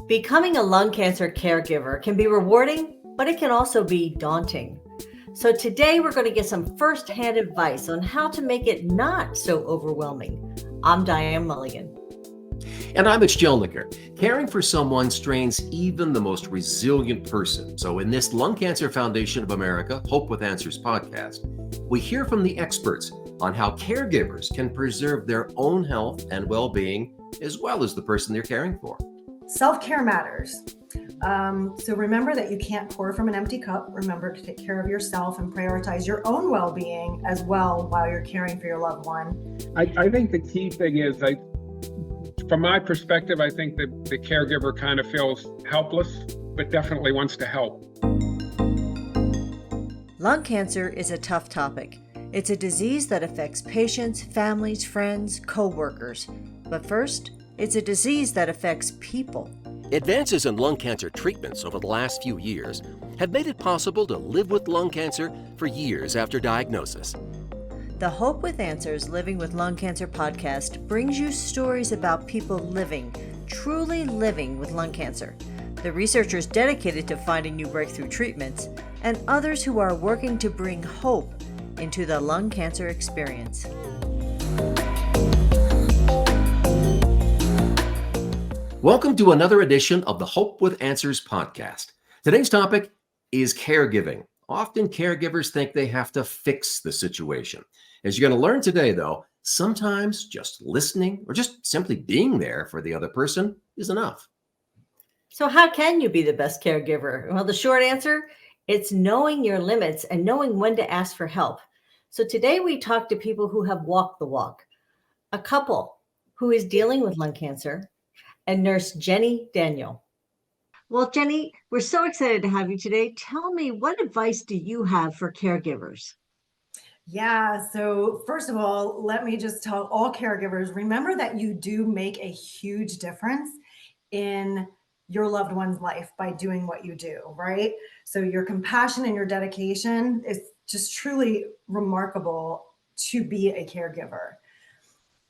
Becoming a lung cancer caregiver can be rewarding, but it can also be daunting. So today we're going to get some first-hand advice on how to make it not so overwhelming. I'm Diane Mulligan. And I'm Mitch Jelniker. Caring for someone strains even the most resilient person. So in this Lung Cancer Foundation of America Hope with Answers podcast, we hear from the experts on how caregivers can preserve their own health and well-being, as well as the person they're caring for. Self-care matters. So remember that you can't pour from an empty cup. Remember to take care of yourself and prioritize your own well-being as well while you're caring for your loved one. I think the key thing is, from my perspective, I think that the caregiver kind of feels helpless, but definitely wants to help. Lung cancer is a tough topic. It's a disease that affects patients, families, friends, co-workers. But first, it's a disease that affects people. Advances in lung cancer treatments over the last few years have made it possible to live with lung cancer for years after diagnosis. The Hope with Answers Living with Lung Cancer podcast brings you stories about people living, truly living with lung cancer, the researchers dedicated to finding new breakthrough treatments, and others who are working to bring hope into the lung cancer experience. Welcome to another edition of the Hope with Answers podcast. Today's topic is caregiving. Often caregivers think they have to fix the situation. As you're going to learn today, though, sometimes just listening or just simply being there for the other person is enough. So how can you be the best caregiver? Well, the short answer, it's knowing your limits and knowing when to ask for help. So today we talk to people who have walked the walk. A couple who is dealing with lung cancer, and nurse Jenni Daniel. Well, Jenni, we're so excited to have you today. Tell me, what advice do you have for caregivers? Yeah, so first of all, let me just tell all caregivers, remember that you do make a huge difference in your loved one's life by doing what you do, right? So your compassion and your dedication is just truly remarkable to be a caregiver.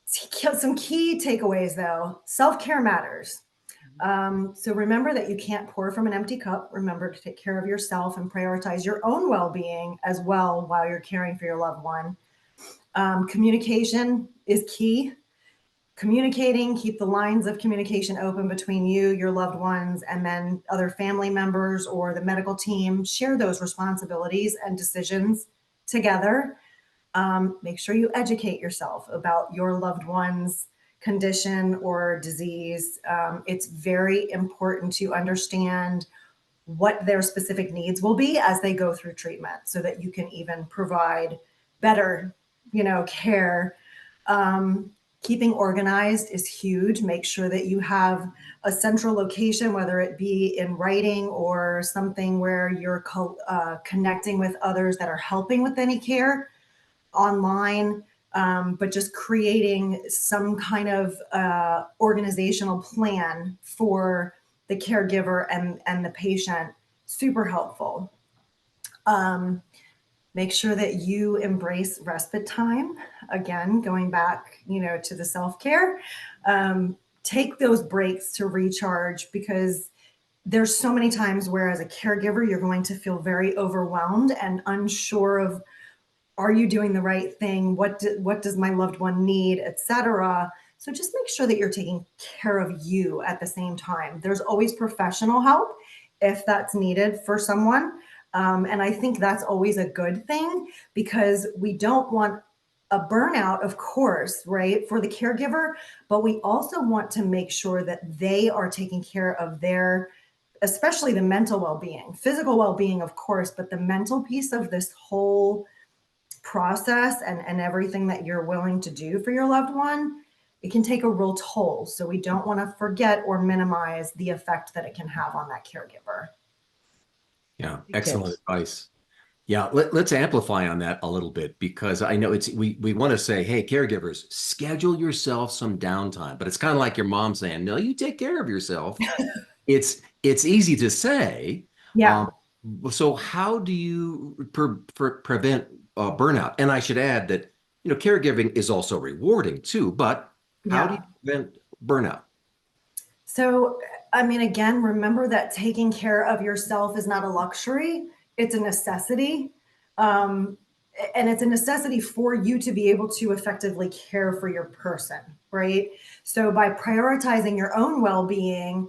Some key takeaways though, self-care matters. So remember that you can't pour from an empty cup. Remember to take care of yourself and prioritize your own well-being as well while you're caring for your loved one. Communication is key. Communicating, keep the lines of communication open between you, your loved ones, and then other family members or the medical team. Share those responsibilities and decisions together. Make sure you educate yourself about your loved one's condition or disease. It's very important to understand what their specific needs will be as they go through treatment so that you can even provide better, care. Keeping organized is huge. Make sure that you have a central location, whether it be in writing or something where you're connecting with others that are helping with any care online, but just creating some kind of organizational plan for the caregiver and the patient, super helpful. Make sure that you embrace respite time. Again, going back, to the self-care. Take those breaks to recharge because there's so many times where as a caregiver, you're going to feel very overwhelmed and unsure of, are you doing the right thing? What does my loved one need, etc. So just make sure that you're taking care of you at the same time. There's always professional help if that's needed for someone. And I think that's always a good thing because we don't want a burnout, of course, right, for the caregiver, but we also want to make sure that they are taking care of their, especially the mental well-being, physical well-being, of course, but the mental piece of this whole process and everything that you're willing to do for your loved one, it can take a real toll. So we don't want to forget or minimize the effect that it can have on that caregiver. Yeah, excellent advice. Yeah, let's amplify on that a little bit because I know we want to say, hey, caregivers, schedule yourself some downtime, but it's kind of like your mom saying, no, you take care of yourself. It's easy to say. Yeah. So how do you prevent burnout? And I should add that, caregiving is also rewarding too, but how do you prevent burnout? So I mean, again, remember that taking care of yourself is not a luxury, it's a necessity. Um, and it's a necessity for you to be able to effectively care for your person, right? So by prioritizing your own well-being,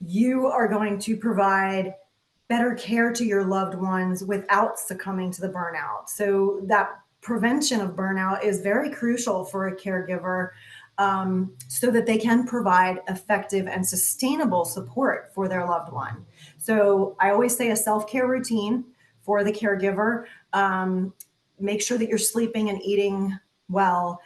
you are going to provide better care to your loved ones without succumbing to the burnout. So that prevention of burnout is very crucial for a caregiver, so that they can provide effective and sustainable support for their loved one. So I always say a self-care routine for the caregiver. Make sure that you're sleeping and eating well.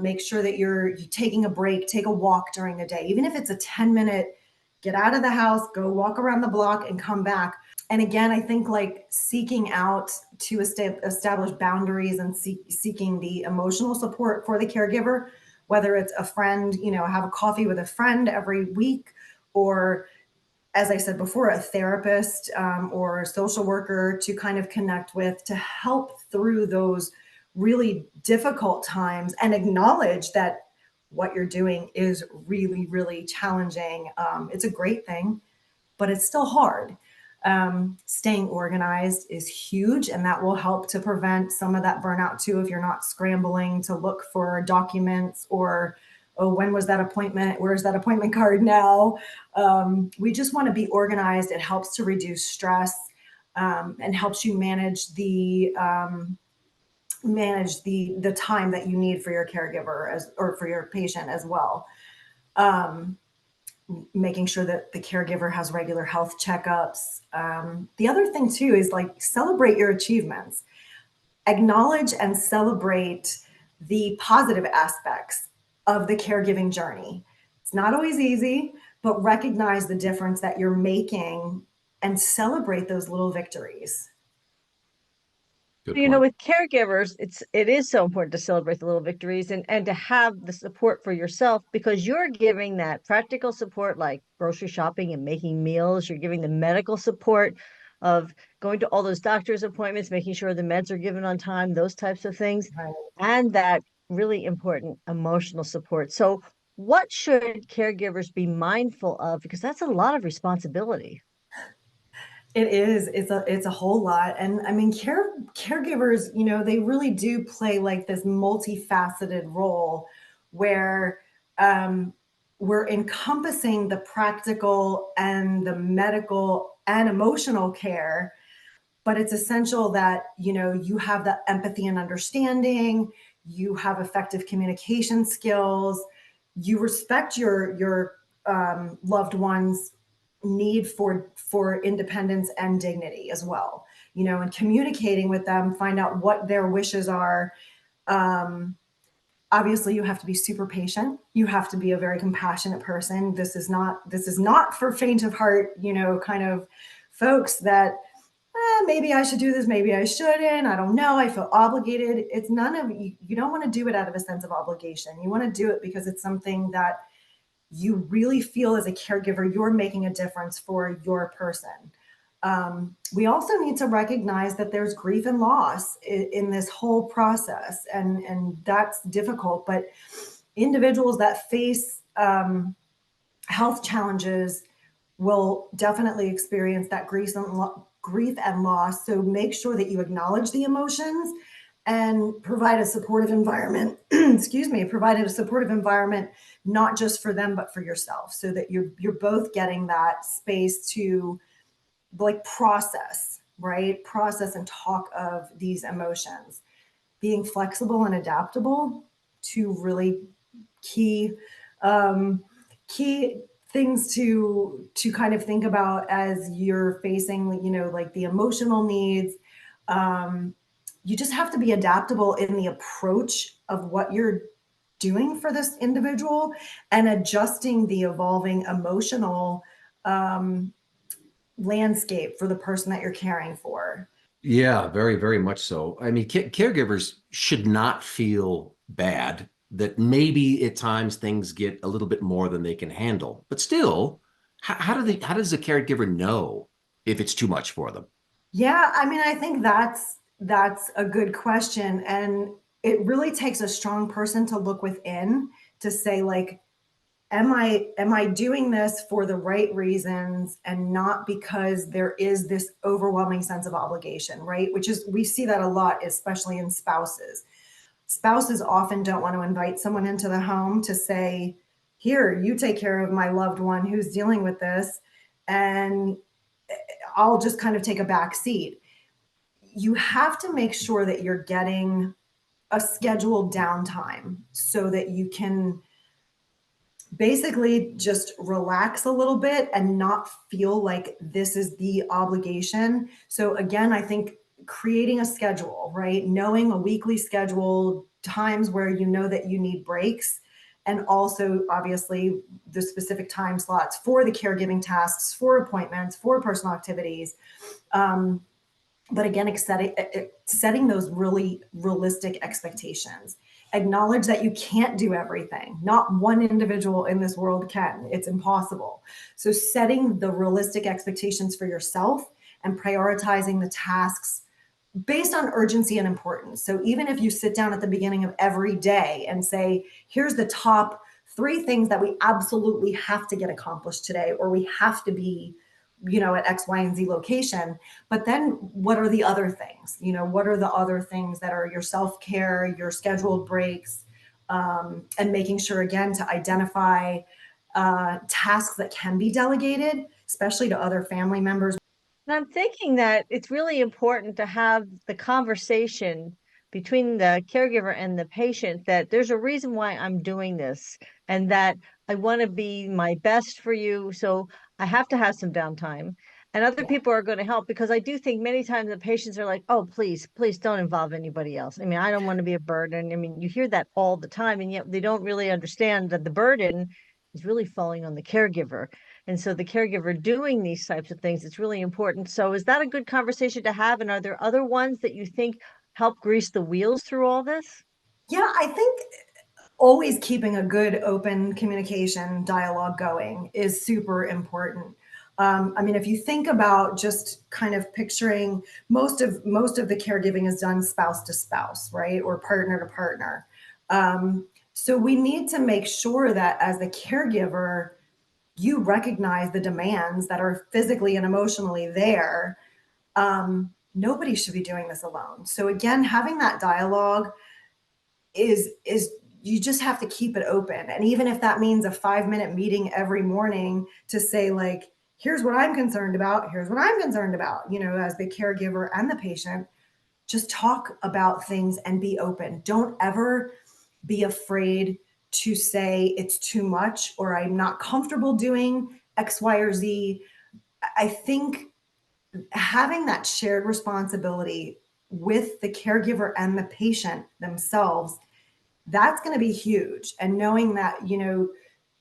Make sure that you're taking a break, take a walk during the day, even if it's a 10-minute, get out of the house, go walk around the block and come back. And again, I think like seeking out to establish boundaries and seeking the emotional support for the caregiver, whether it's a friend, have a coffee with a friend every week, or as I said before, a therapist, or a social worker to kind of connect with, to help through those really difficult times and acknowledge that what you're doing is really, really challenging. It's a great thing, but it's still hard. Staying organized is huge, and that will help to prevent some of that burnout too. If you're not scrambling to look for documents or, oh, when was that appointment? Where's that appointment card now? We just want to be organized. It helps to reduce stress, and helps you manage the time that you need for your caregiver or for your patient as well. Making sure that the caregiver has regular health checkups. The other thing too is like celebrate your achievements, acknowledge and celebrate the positive aspects of the caregiving journey. It's not always easy, but recognize the difference that you're making and celebrate those little victories. Good You know, point. with caregivers, it is so important to celebrate the little victories and to have the support for yourself, because you're giving that practical support like grocery shopping and making meals. You're giving the medical support of going to all those doctor's appointments, making sure the meds are given on time, those types of things, Right. and that really important emotional support. So what should caregivers be mindful of? Because that's a lot of responsibility. It is. It's a whole lot. And I mean, caregivers, they really do play like this multifaceted role where, we're encompassing the practical and the medical and emotional care. But it's essential that, you have the empathy and understanding, you have effective communication skills, you respect your loved ones' need for independence and dignity as well, and communicating with them, find out what their wishes are. Obviously you have to be super patient, you have to be a very compassionate person. This is not for faint of heart, kind of folks that, maybe I should do this, maybe I shouldn't, I don't know, I feel obligated. It's none of you don't want to do it out of a sense of obligation. You want to do it because it's something that you really feel as a caregiver, you're making a difference for your person. We also need to recognize that there's grief and loss in this whole process, and that's difficult. But individuals that face health challenges will definitely experience that grief and loss. So make sure that you acknowledge the emotions and provide a supportive environment, provide a supportive environment, not just for them, but for yourself, so that you're both getting that space to like process and talk of these emotions. Being flexible and adaptable, to really key things to kind of think about as you're facing, like the emotional needs. You just have to be adaptable in the approach of what you're doing for this individual and adjusting the evolving emotional landscape for the person that you're caring for. Yeah, very, very much so. I mean, caregivers should not feel bad that maybe at times things get a little bit more than they can handle. But still, how does a caregiver know if it's too much for them? Yeah, I mean, I think that's a good question. And it really takes a strong person to look within to say, like, am I doing this for the right reasons and not because there is this overwhelming sense of obligation, right? Which is, we see that a lot, especially in spouses. Spouses often don't want to invite someone into the home to say, here, you take care of my loved one who's dealing with this, and I'll just kind of take a back seat. You have to make sure that you're getting a scheduled downtime so that you can basically just relax a little bit and not feel like this is the obligation. So again, I think creating a schedule, right? Knowing a weekly schedule, times where you know that you need breaks, and also obviously the specific time slots for the caregiving tasks, for appointments, for personal activities. But again, setting those really realistic expectations. Acknowledge that you can't do everything. Not one individual in this world can. It's impossible. So setting the realistic expectations for yourself and prioritizing the tasks based on urgency and importance. So even if you sit down at the beginning of every day and say, here's the top 3 things that we absolutely have to get accomplished today, or we have to be, at X, Y, and Z location. But then what are the other things? What are the other things that are your self-care, your scheduled breaks, and making sure, again, to identify tasks that can be delegated, especially to other family members. And I'm thinking that it's really important to have the conversation between the caregiver and the patient, that there's a reason why I'm doing this, and that I want to be my best for you. So I have to have some downtime. And other people are going to help, because I do think many times the patients are like, oh, please don't involve anybody else. I mean, I don't want to be a burden. I mean, you hear that all the time, and yet they don't really understand that the burden is really falling on the caregiver. And so the caregiver doing these types of things, it's really important. So is that a good conversation to have? And are there other ones that you think help grease the wheels through all this? Yeah, I think always keeping a good open communication dialogue going is super important. I mean, if you think about just kind of picturing, most of the caregiving is done spouse to spouse, right? Or partner to partner. So we need to make sure that as the caregiver, you recognize the demands that are physically and emotionally there. Nobody should be doing this alone. So again, having that dialogue is you just have to keep it open. And even if that means a 5-minute meeting every morning to say, like, here's what I'm concerned about, here's what I'm concerned about, as the caregiver and the patient, just talk about things and be open. Don't ever be afraid to say it's too much, or I'm not comfortable doing X, Y, or Z. I think having that shared responsibility with the caregiver and the patient themselves, that's going to be huge. And knowing that,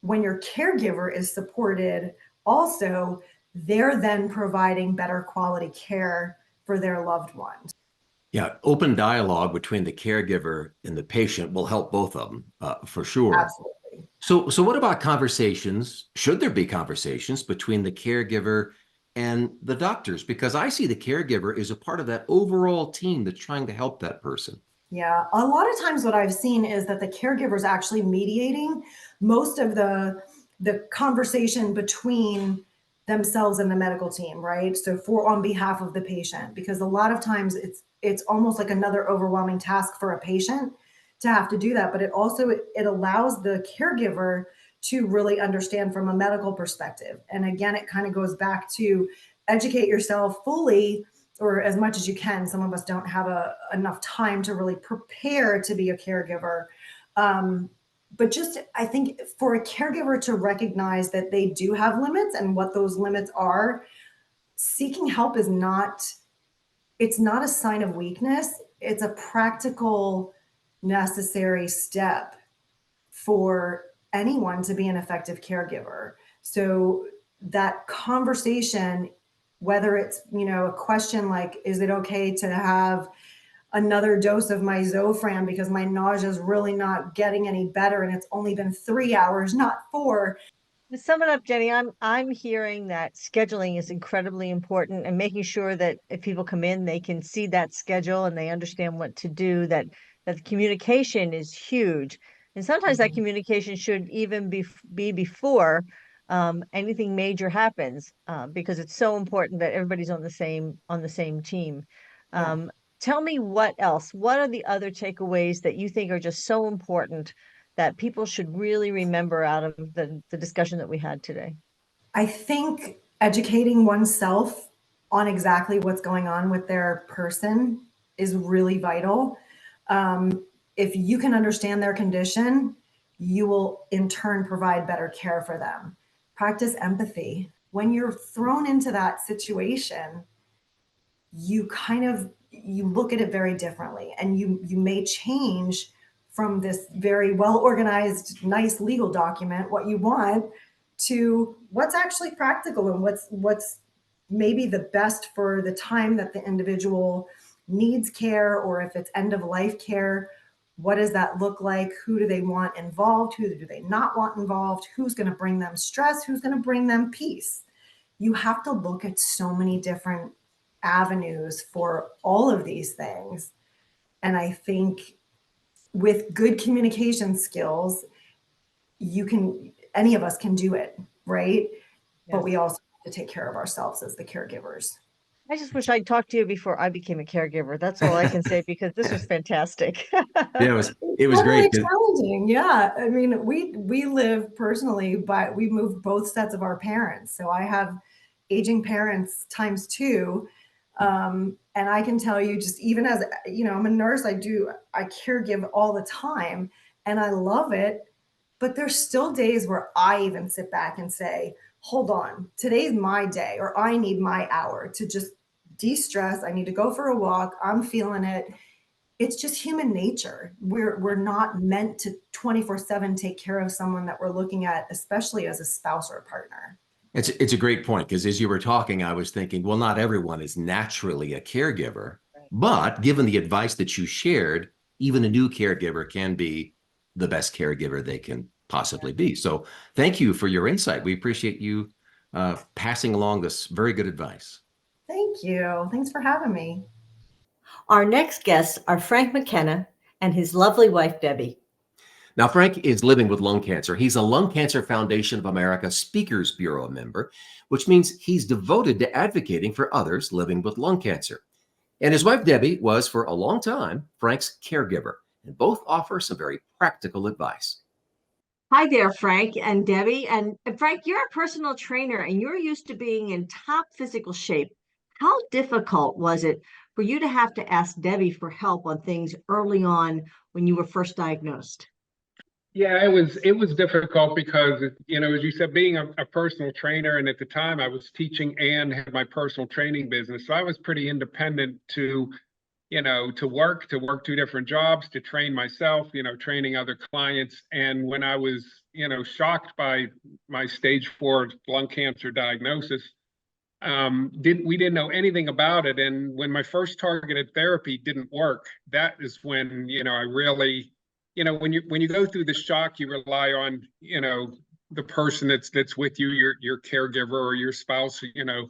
when your caregiver is supported, also, they're then providing better quality care for their loved ones. Yeah, open dialogue between the caregiver and the patient will help both of them, for sure. Absolutely. So what about conversations? Should there be conversations between the caregiver and the doctors? Because I see the caregiver is a part of that overall team that's trying to help that person. Yeah, a lot of times what I've seen is that the caregiver is actually mediating most of the conversation between themselves and the medical team, right? So on behalf of the patient, because a lot of times it's almost like another overwhelming task for a patient to have to do that, but it allows the caregiver to really understand from a medical perspective. And again, it kind of goes back to educate yourself fully, or as much as you can. Some of us don't have enough time to really prepare to be a caregiver. But just, I think for a caregiver to recognize that they do have limits and what those limits are, seeking help it's not a sign of weakness. It's a practical, necessary step for anyone to be an effective caregiver. So that conversation, whether it's, a question like, is it okay to have another dose of my Zofran because my nausea is really not getting any better and it's only been 3 hours, not 4. To sum it up, Jenni, I'm hearing that scheduling is incredibly important, and making sure that if people come in, they can see that schedule and they understand what to do, that the communication is huge. And sometimes that communication should even be before anything major happens, because it's so important that everybody's on the same team. Yeah. Tell me what else. What are the other takeaways that you think are just so important that people should really remember out of the discussion that we had today? I think educating oneself on exactly what's going on with their person is really vital. If you can understand their condition, you will in turn provide better care for them. Practice empathy. When you're thrown into that situation, you look at it very differently, and you may change from this very well organized, nice legal document, what you want, to what's actually practical and what's maybe the best for the time that the individual needs care, or if it's end of life care, what does that look like? Who do they want involved? Who do they not want involved? Who's going to bring them stress? Who's going to bring them peace? You have to look at so many different avenues for all of these things. And I think with good communication skills, any of us can do it, right? But Yes. we also have to take care of ourselves as the caregivers. I just wish I'd talked to you before I became a caregiver. That's all I can say, because this was fantastic. Yeah, it was Totally great. challenging. Yeah. I mean, we live personally, but we moved both sets of our parents. So I have aging parents times two. And I can tell you, just even as, I'm a nurse, I caregive all the time and I love it. But there's still days where I even sit back and say, hold on, today's my day, or I need my hour to just de-stress. I need to go for a walk. I'm feeling it. It's just human nature. We're not meant to 24/7 take care of someone that we're looking at, especially as a spouse or a partner. It's a great point, because as you were talking, I was thinking, well, not everyone is naturally a caregiver, but given the advice that you shared, even a new caregiver can be the best caregiver they can possibly be. So thank you for your insight. We appreciate you passing along this very good advice. Thank you. Thanks for having me. Our next guests are Frank McKenna and his lovely wife, Debbie. Now, Frank is living with lung cancer. He's a Lung Cancer Foundation of America Speakers Bureau member, which means he's devoted to advocating for others living with lung cancer. And his wife, Debbie, was for a long time Frank's caregiver, and both offer some very practical advice. Hi there, Frank and Debbie. And Frank, you're a personal trainer and you're used to being in top physical shape. How difficult was it for you to have to ask Debbie for help on things early on when you were first diagnosed? Yeah, it was difficult because, as you said, being a personal trainer, and at the time I was teaching and had my personal training business, so I was pretty independent to work two different jobs, to train myself, training other clients. And when I was, shocked by my stage 4 lung cancer diagnosis, we didn't know anything about it. And when my first targeted therapy didn't work, that is when, I really, when you go through the shock, you rely on, the person that's with you, your caregiver or your spouse,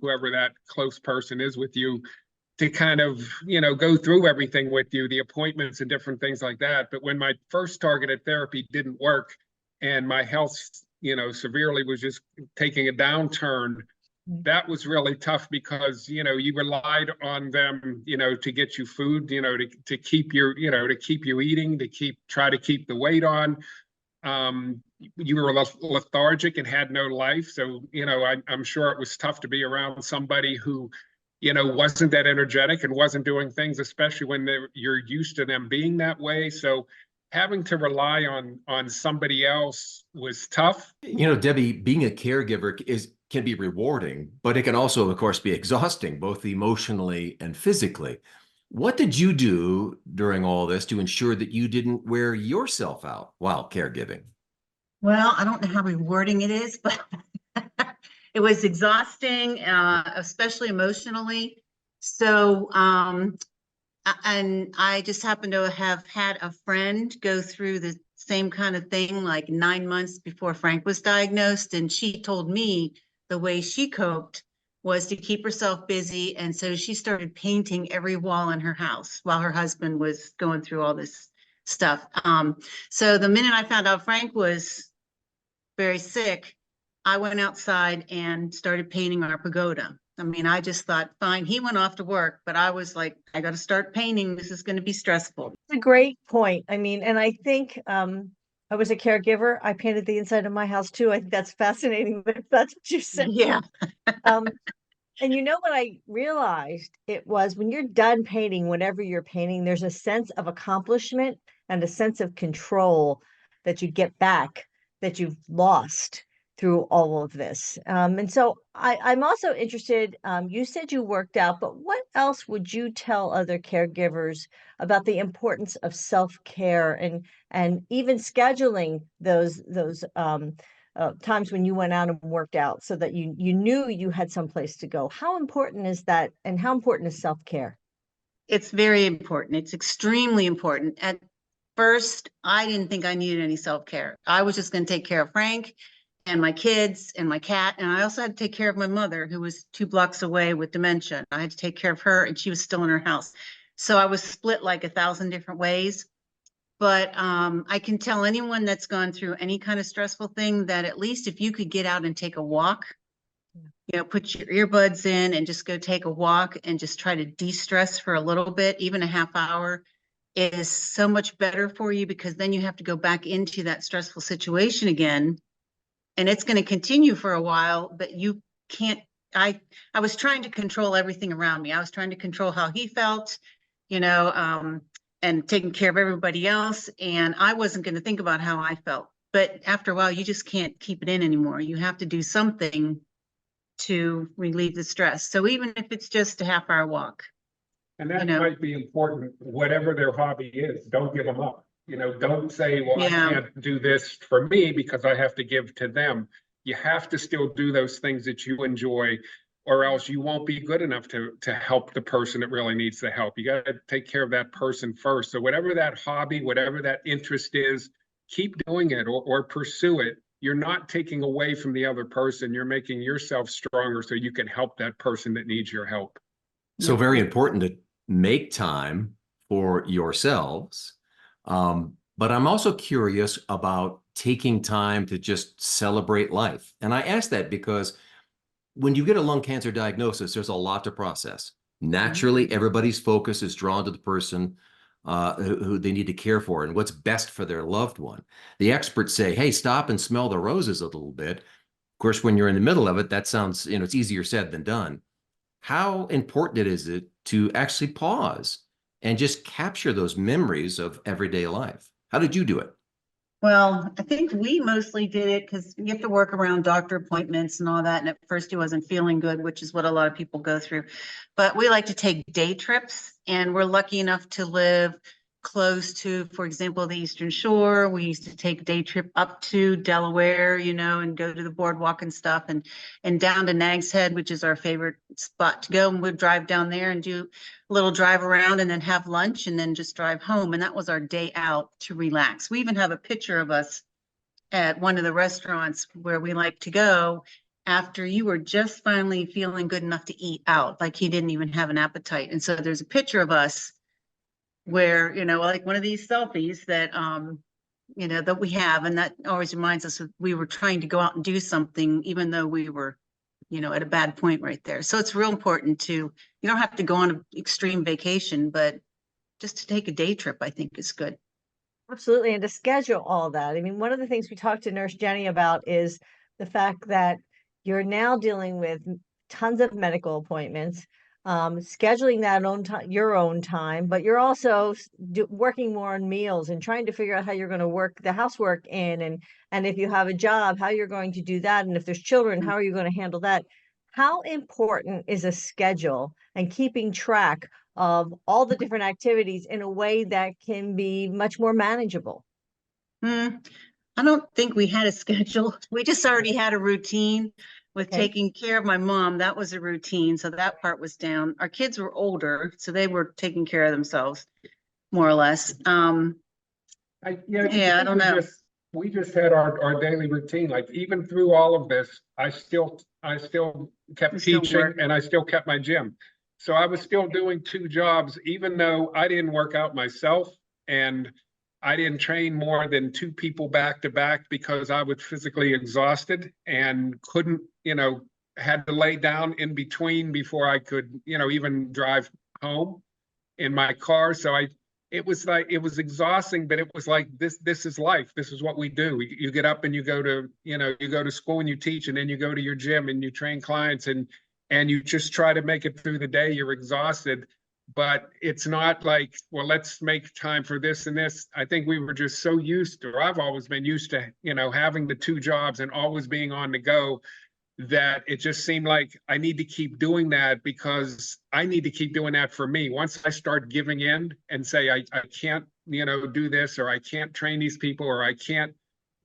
whoever that close person is with you, to kind of, go through everything with you, the appointments and different things like that. But when my first targeted therapy didn't work and my health, severely was just taking a downturn, that was really tough, because, you relied on them, to get you food, to keep your, to keep you eating, try to keep the weight on. You were lethargic and had no life. So, I'm sure it was tough to be around somebody who, wasn't that energetic and wasn't doing things, especially when you're used to them being that way. So having to rely on somebody else was tough. Debbie, being a caregiver can be rewarding, but it can also, of course, be exhausting, both emotionally and physically. What did you do during all this to ensure that you didn't wear yourself out while caregiving? Well, I don't know how rewarding it is, but it was exhausting, especially emotionally. So, and I just happened to have had a friend go through the same kind of thing like 9 months before Frank was diagnosed. And she told me the way she coped was to keep herself busy. And so she started painting every wall in her house while her husband was going through all this stuff. So the minute I found out Frank was very sick, I went outside and started painting our pagoda. I mean, I just thought, fine, he went off to work, but I was like, I got to start painting. This is going to be stressful. It's a great point. I mean, and I think I was a caregiver. I painted the inside of my house too. I think that's fascinating, but if that's what you said. Yeah. Um, and you know what I realized? It was when you're done painting, whatever you're painting, there's a sense of accomplishment and a sense of control that you get back that you've lost through all of this. And so I'm also interested, you said you worked out, but what else would you tell other caregivers about the importance of self-care and even scheduling those times when you went out and worked out so that you knew you had someplace to go? How important is that, and how important is self-care? It's very important. It's extremely important. At first, I didn't think I needed any self-care. I was just going to take care of Frank and my kids and my cat. And I also had to take care of my mother, who was 2 blocks away with dementia. I had to take care of her, and she was still in her house. So I was split like 1,000 different ways. But I can tell anyone that's gone through any kind of stressful thing that at least if you could get out and take a walk, you know, put your earbuds in and just go take a walk and just try to de-stress for a little bit, even a half hour, is so much better for you, because then you have to go back into that stressful situation again. And it's going to continue for a while, but you can't. I was trying to control everything around me. I was trying to control how he felt, you know, and taking care of everybody else. And I wasn't going to think about how I felt. But after a while, you just can't keep it in anymore. You have to do something to relieve the stress. So even if it's just a half-hour walk. And that might be important, whatever their hobby is, don't give them up. You know, don't say, well, I can't do this for me because I have to give to them. You have to still do those things that you enjoy, or else you won't be good enough to help the person that really needs the help. You got to take care of that person first. So whatever that hobby, whatever that interest is, keep doing it or pursue it. You're not taking away from the other person. You're making yourself stronger so you can help that person that needs your help. So very important to make time for yourselves. But I'm also curious about taking time to just celebrate life. And I ask that because when you get a lung cancer diagnosis, there's a lot to process. Naturally, everybody's focus is drawn to the person who they need to care for and what's best for their loved one. The experts say, hey, stop and smell the roses a little bit. Of course, when you're in the middle of it, that sounds, you know, it's easier said than done. How important is it to actually pause and just capture those memories of everyday life? How did you do it? Well, I think we mostly did it because you have to work around doctor appointments and all that. And at first he wasn't feeling good, which is what a lot of people go through. But we like to take day trips, and we're lucky enough to live close to, for example, the Eastern Shore. We used to take a day trip up to Delaware, you know, and go to the boardwalk and stuff, and down to Nag's Head, which is our favorite spot to go. And we'd drive down there and do a little drive around and then have lunch and then just drive home. And that was our day out to relax. We even have a picture of us at one of the restaurants where we like to go after you were just finally feeling good enough to eat out, like he didn't even have an appetite. And so there's a picture of us where, you know, like one of these selfies that, you know, that we have. And that always reminds us of we were trying to go out and do something, even though we were, you know, at a bad point right there. So it's real important to, you don't have to go on an extreme vacation, but just to take a day trip, I think is good. Absolutely. And to schedule all that. I mean, one of the things we talked to Nurse Jenni about is the fact that you're now dealing with tons of medical appointments, scheduling that your own time, but you're also working more on meals and trying to figure out how you're going to work the housework in, and if you have a job, how you're going to do that, and if there's children, how are you going to handle that? How important is a schedule and keeping track of all the different activities in a way that can be much more manageable? I don't think we had a schedule. We just already had a routine with taking care of my mom. That was a routine. So that part was down. Our kids were older, so they were taking care of themselves more or less. I don't know. We just had our daily routine. Like even through all of this, I still kept teaching and I still kept my gym. So I was still doing 2 jobs, even though I didn't work out myself. And I didn't train more than 2 people back to back because I was physically exhausted and couldn't, had to lay down in between before I could, even drive home in my car. So it was exhausting, but it was like, this is life. This is what we do. You get up and you go to school and you teach, and then you go to your gym and you train clients, and you just try to make it through the day. You're exhausted, but it's not like, well, let's make time for this and this. I think we were just so used to, or I've always been used to, having the 2 jobs and always being on the go, that it just seemed like I need to keep doing that because I need to keep doing that for me. Once I start giving in and say, I can't, do this, or I can't train these people, or I can't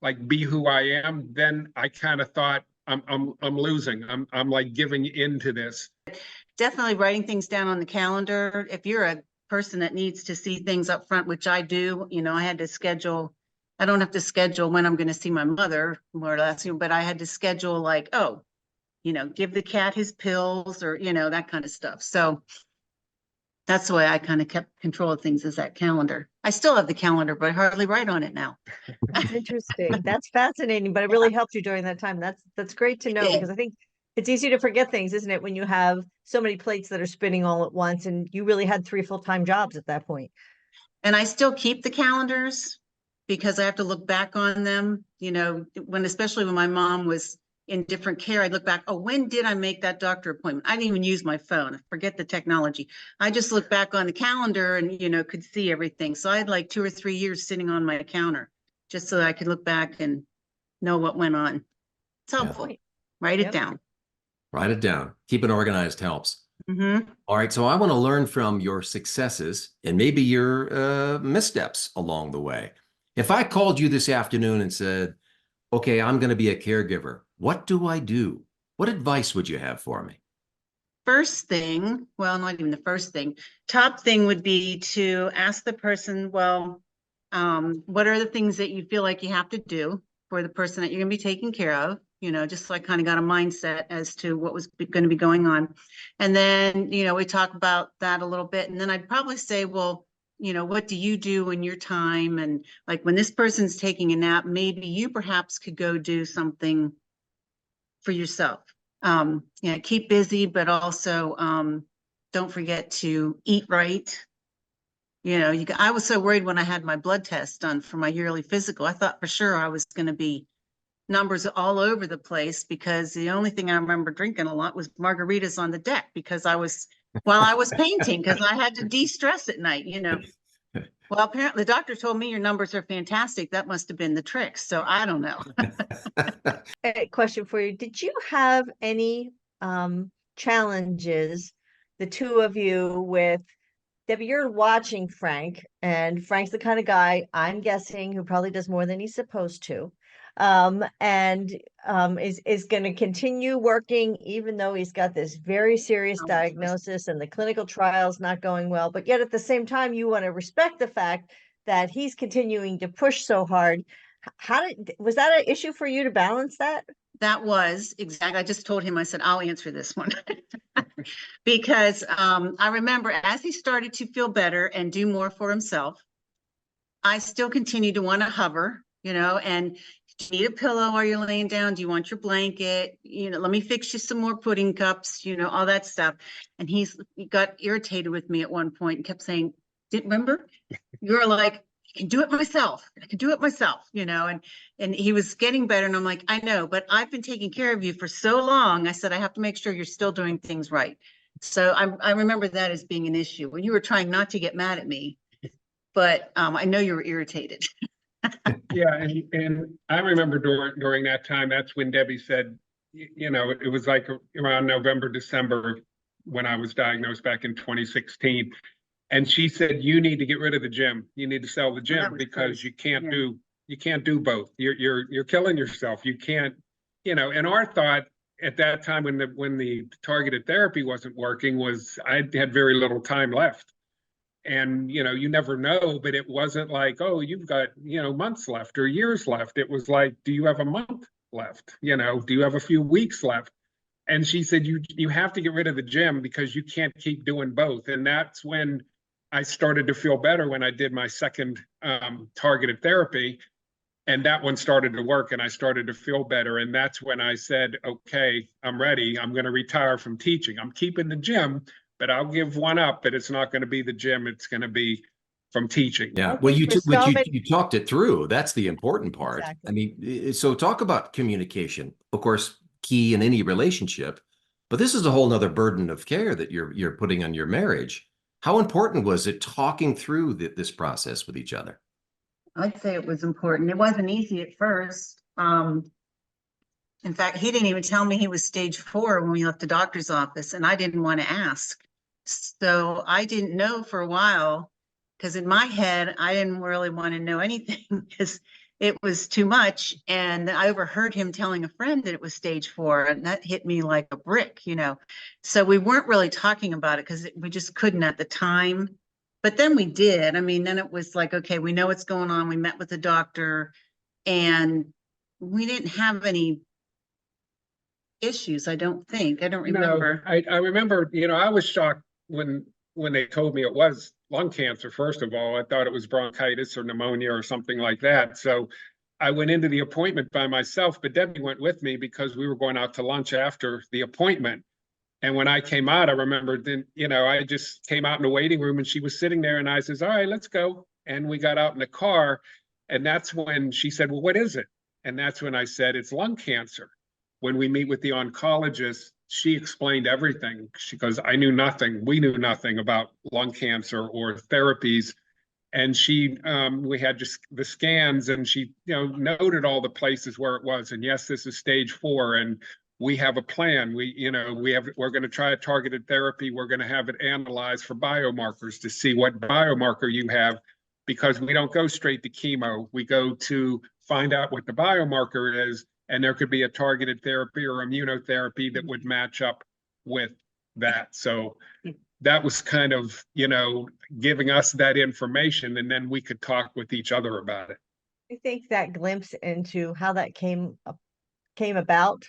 like be who I am, then I kind of thought I'm losing. I'm like giving into this. Definitely writing things down on the calendar. If you're a person that needs to see things up front, which I do, I had to schedule. I don't have to schedule when I'm going to see my mother, more or less, but I had to schedule like, give the cat his pills, or, that kind of stuff. So that's the way I kind of kept control of things, is that calendar. I still have the calendar, but I hardly write on it now. That's interesting. That's fascinating, but it really helped you during that time. That's great to know, because I think it's easy to forget things, isn't it, when you have so many plates that are spinning all at once, and you really had 3 full-time jobs at that point. And I still keep the calendars because I have to look back on them, especially when my mom was in different care, I'd look back, oh, when did I make that doctor appointment? I didn't even use my phone. Forget the technology. I just look back on the calendar and, could see everything. So I had like 2 or 3 years sitting on my counter just so that I could look back and know what went on. It's helpful. Yeah. Write it down. Write it down. Keeping organized helps. Mm-hmm. All right. So I want to learn from your successes and maybe your missteps along the way. If I called you this afternoon and said, okay, I'm going to be a caregiver, what do I do? What advice would you have for me? First thing, well, not even the first thing, top thing would be to ask the person, well, what are the things that you feel like you have to do for the person that you're going to be taking care of? Just so I kind of got a mindset as to what was going to be going on. And then, we talk about that a little bit. And then I'd probably say, well, what do you do in your time? And like when this person's taking a nap, maybe you perhaps could go do something for yourself. Keep busy, but also don't forget to eat right. I was so worried when I had my blood test done for my yearly physical. I thought for sure I was going to be numbers all over the place, because the only thing I remember drinking a lot was margaritas on the deck, because while I was painting, because I had to de-stress at night, Well, apparently the doctor told me your numbers are fantastic. That must have been the trick. So I don't know. A question for you. Did you have any challenges, the 2 of you, with Debbie, you're watching Frank, and Frank's the kind of guy, I'm guessing, who probably does more than he's supposed to. Is going to continue working even though he's got this very serious diagnosis and the clinical trial's not going well. But yet at the same time, you want to respect the fact that he's continuing to push so hard. Was that an issue for you to balance that? That was exactly. I just told him, I said, I'll answer this one because I remember as he started to feel better and do more for himself, I still continue to want to hover, and do you need a pillow while you're laying down? Do you want your blanket? Let me fix you some more pudding cups, all that stuff. And he got irritated with me at one point and kept saying, remember, you're like, I can do it myself. I can do it myself, and he was getting better. And I'm like, I know, but I've been taking care of you for so long. I said, I have to make sure you're still doing things right. So I remember that as being an issue when you were trying not to get mad at me, but I know you were irritated. Yeah, and I remember during that time, that's when Debbie said, it was like around November, December when I was diagnosed back in 2016. And she said, you need to get rid of the gym. You need to sell the gym because you can't do both. You're killing yourself. You can't, and our thought at that time when the targeted therapy wasn't working was I had very little time left. And, you never know, but it wasn't like, oh, you've got, months left or years left. It was like, do you have a month left? Do you have a few weeks left? And she said, you have to get rid of the gym because you can't keep doing both. And that's when I started to feel better when I did my second targeted therapy. And that one started to work and I started to feel better. And that's when I said, okay, I'm ready. I'm going to retire from teaching. I'm keeping the gym, but I'll give one up, but it's not going to be the gym. It's going to be from teaching. Yeah. Okay, Well, you, for but so you, many- you talked it through. That's the important part. Exactly. I mean, so talk about communication, of course, key in any relationship, but this is a whole nother burden of care that you're putting on your marriage. How important was it talking through this process with each other? I'd say it was important. It wasn't easy at first. In fact, he didn't even tell me he was stage 4 when we left the doctor's office, and I didn't want to ask. So I didn't know for a while, because in my head, I didn't really want to know anything because it was too much. And I overheard him telling a friend that it was stage 4, and that hit me like a brick, you know. So we weren't really talking about it because we just couldn't at the time. But then we did. I mean, then it was like, okay, we know what's going on. We met with the doctor and we didn't have any issues, I don't think. I don't remember. No, I remember, you know, I was shocked when they told me it was lung cancer. First of all, I thought it was bronchitis or pneumonia or something like that. So I went into the appointment by myself, but Debbie went with me because we were going out to lunch after the appointment. And when I came out, I remember then, you know, I just came out in the waiting room and she was sitting there and I says, all right, let's go. And we got out in the car. And that's when she said, well, what is it? And that's when I said, it's lung cancer. When we meet with the oncologist, she explained everything. She goes, I knew nothing. We knew nothing about lung cancer or therapies. And we had just the scans and she, you know, noted all the places where it was. And yes, this is stage 4. And we have a plan. We're going to try a targeted therapy. We're going to have it analyzed for biomarkers to see what biomarker you have, because we don't go straight to chemo. We go to find out what the biomarker is, and there could be a targeted therapy or immunotherapy that would match up with that. So that was kind of, you know, giving us that information, and then we could talk with each other about it. I think that glimpse into how that came about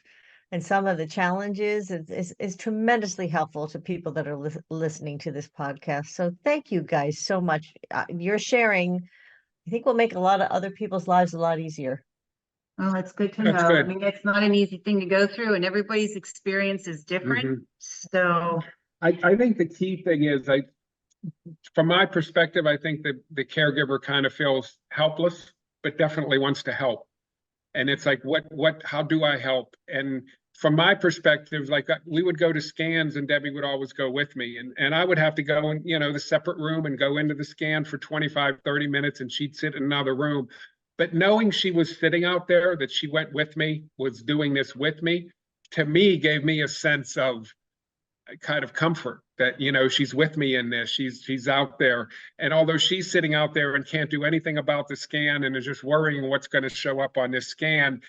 and some of the challenges is tremendously helpful to people that are listening to this podcast. So thank you guys so much. Your sharing, I think, will make a lot of other people's lives a lot easier. Well, it's good to That's know. good. I mean, it's not an easy thing to go through and everybody's experience is different. So I think the key thing is, from my perspective, I think that the caregiver kind of feels helpless, but definitely wants to help. And it's like, how do I help? And from my perspective, like we would go to scans and Debbie would always go with me. And I would have to go in, you know, the separate room and go into the scan for 25, 30 minutes and she'd sit in another room. But knowing she was sitting out there, that she went with me, was doing this with me, to me gave me a sense of kind of comfort that, you know, she's with me in this, she's out there. And although she's sitting out there and can't do anything about the scan and is just worrying what's going to show up on this scan,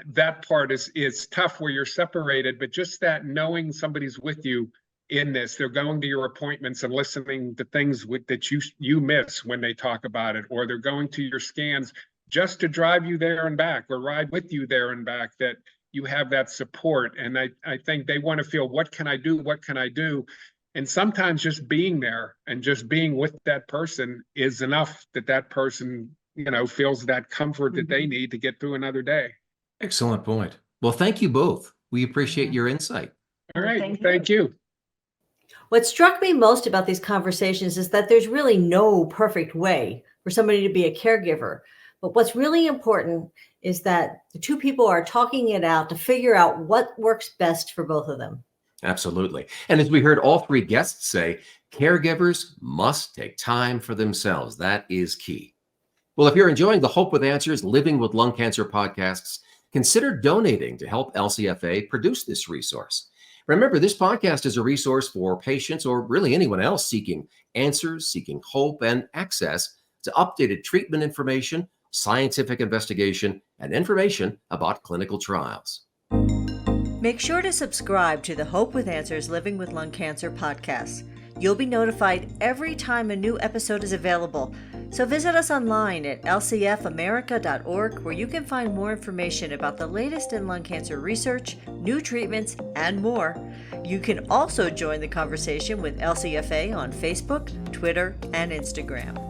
that part is tough where you're separated. But just that knowing somebody's with you in this, they're going to your appointments and listening to things that you miss when they talk about it, or they're going to your scans just to drive you there and back or ride with you there and back, that you have that support. And I think they want to feel, what can I do? What can I do? And sometimes just being there and just being with that person is enough, that person, you know, feels that comfort that they need to get through another day. Excellent point. Well, thank you both. We appreciate your insight. All right. Thank Thank you. What struck me most about these conversations is that there's really no perfect way for somebody to be a caregiver. But what's really important is that the two people are talking it out to figure out what works best for both of them. Absolutely. And as we heard all three guests say, caregivers must take time for themselves. That is key. Well, if you're enjoying the Hope with Answers Living with Lung Cancer podcasts, consider donating to help LCFA produce this resource. Remember, this podcast is a resource for patients or really anyone else seeking answers, seeking hope, and access to updated treatment information, scientific investigation, and information about clinical trials. Make sure to subscribe to the Hope with Answers Living with Lung Cancer podcast. You'll be notified every time a new episode is available. So visit us online at lcfamerica.org, where you can find more information about the latest in lung cancer research, new treatments, and more. You can also join the conversation with LCFA on Facebook, Twitter, and Instagram.